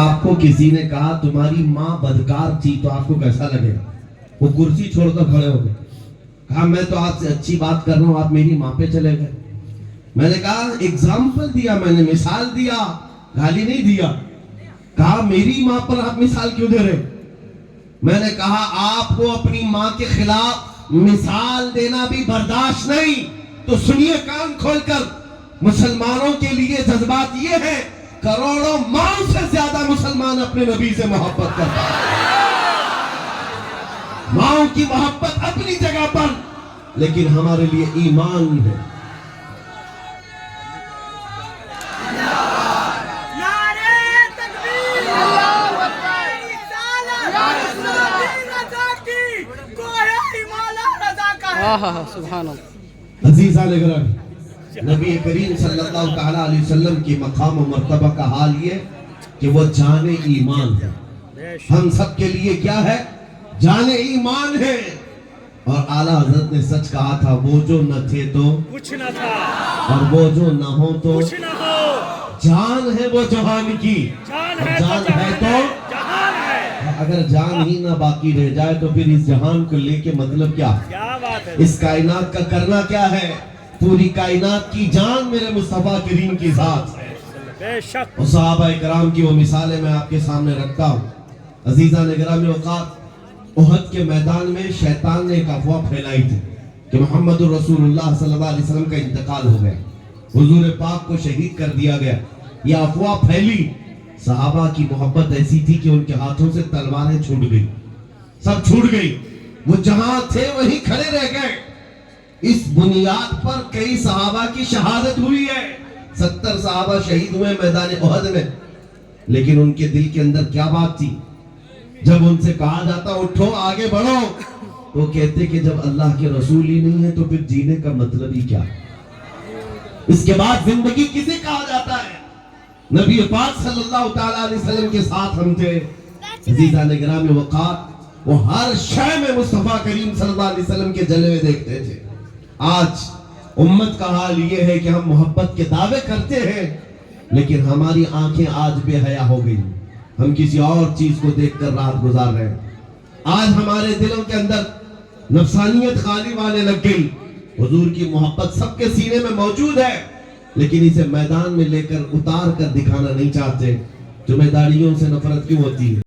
آپ کو کسی نے کہا تمہاری ماں بدکار تھی تو آپ کو کیسا لگے گا؟ وہ کرسی چھوڑ کر کھڑے ہو گئے، کہا میں تو آپ سے اچھی بات کر رہا ہوں، آپ میری ماں پہ چلے گئے۔ میں نے کہا ایگزامپل دیا، میں نے مثال دیا، گالی نہیں دیا۔ کہا میری ماں پر آپ مثال کیوں دے رہے؟ میں نے کہا آپ کو اپنی ماں کے خلاف مثال دینا بھی برداشت نہیں تو سنیے کان کھول کر، مسلمانوں کے لیے جذبات یہ ہیں، کروڑوں ماؤں سے زیادہ مسلمان اپنے نبی سے محبت کرتا ہے۔ ماؤں کی محبت اپنی جگہ پر، لیکن ہمارے لیے ایمان ہے۔ سبحان اللہ۔ عزیزان گرامی، نبی کریم صلی اللہ تعالیٰ علیہ وسلم کی مقام و مرتبہ کا حال یہ کہ وہ جان ایمان ہے۔ ہم سب کے لیے کیا ہے؟ جان ایمان ہے۔ اور اعلیٰ حضرت نے سچ کہا تھا، وہ جو نہ تھے تو کچھ نہ تھا، اور وہ جو نہ ہو تو کچھ نہ ہو۔ جان ہے وہ جہان کی، جان اور ہے جان تو ہے تو جہان ہے۔ اگر جان ہی نہ باقی رہ جائے تو پھر اس جہان کو لے کے مطلب کیا؟ کیا بات ہے؟ اس کائنات کا کرنا کیا ہے؟ پوری کائنات کی جان میرے مصطفیٰ کریم کی ذات ہے۔ بے شک اور صحابہ کرام کی وہ مثالیں میں آپ کے سامنے رکھتا ہوں۔ عزیزان گرامی اوقات، احد کے میدان میں شیطان نے ایک افواہ پھیلائی تھی کہ محمد الرسول اللہ صلی اللہ علیہ وسلم کا انتقال ہو گیا، حضور پاک کو شہید کر دیا گیا۔ یہ افواہ پھیلی، صحابہ کی محبت ایسی تھی کہ ان کے ہاتھوں سے تلواریں چھوٹ گئی، سب چھوٹ گئی، وہ جہاں تھے وہیں کھڑے رہ گئے۔ اس بنیاد پر کئی صحابہ کی شہادت ہوئی ہے، 70 صحابہ شہید ہوئے میدان احد میں۔ لیکن ان کے دل کے اندر کیا بات تھی؟ جب ان سے کہا جاتا اٹھو آگے بڑھو، تو کہتے کہ جب اللہ کے رسول ہی نہیں ہے تو پھر جینے کا مطلب ہی کیا؟ اس کے بعد زندگی کسے کہا جاتا ہے؟ نبی پاک صلی اللہ تعالیٰ علیہ وسلم کے ساتھ ہم تھے۔ عزیزان گرامی وقات، وہ ہر شے میں مصطفیٰ کریم صلی اللہ علیہ وسلم کے جلوے دیکھتے تھے۔ آج امت کا حال یہ ہے کہ ہم محبت کے دعوے کرتے ہیں، لیکن ہماری آنکھیں آج بے حیا ہو گئی، ہم کسی اور چیز کو دیکھ کر رات گزار رہے ہیں۔ آج ہمارے دلوں کے اندر نفسانیت غالب آنے لگ گئی۔ حضور کی محبت سب کے سینے میں موجود ہے، لیکن اسے میدان میں لے کر اتار کر دکھانا نہیں چاہتے۔ تمہیں داڑھیوں سے نفرت کیوں ہوتی ہے؟